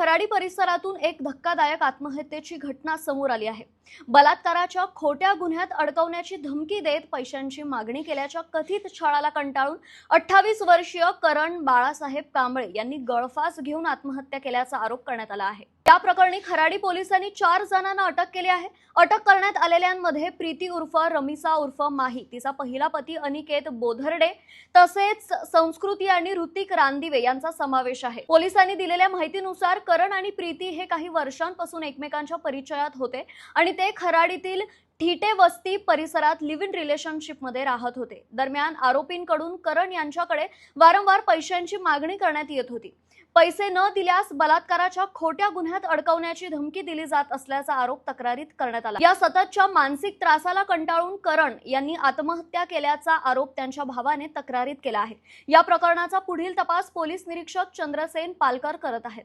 खराडी परिसरातून एक धक्कादायक आत्महत्येची घटना समोर आली आहे। बलात्काराच्या खोट्या गुन्ह्यात अडकवण्याची धमकी देत पैशांची मागणी केल्याच्या कथित छळाला कंटाळून 28 वर्षीय करण बाळासाहेब कांबळे यांनी गळफास घेऊन आत्महत्या केल्याचा आरोप करण्यात आला आहे। या प्रकरणी खराडी पोलिसांनी 4 जणांना अटक केली आहे। अटक करण्यात आलेल्यांमध्ये प्रीती उर्फ रमिसा उर्फ माही, तिचा पहिला पती अनिकेत बोधरडे तसेच संस्कृती आणि ऋतिक रांदिवे यांचा समावेश आहे। पोलिसांनी दिलेल्या माहितीनुसार करण आणि प्रीती हे काही वर्षांपासून एकमेकांच्या परिचयात होते आणि ते खराडीतील ठीटे वस्ती परिसरात लिव्ह इन रिलेशनशिपमध्ये राहत होते। दरम्यान आरोपींकडून करण यांच्याकडे वारंवार पैशांची मागणी करण्यात येत होती। पैसे न दिल्यास बलात्काराच्या खोट्या गुन्ह्यात अडकवण्याची धमकी दिली जात असल्याचा आरोप तक्रारीत करण्यात आला। या सततच्या मानसिक त्रासाला कंटाळून करण यांनी आत्महत्या केल्याचा आरोप त्यांच्या भावाने तक्रारीत केला आहे। या प्रकरणाचा पुढील तपास पोलीस निरीक्षक चंद्रसेन पालकर करत आहेत।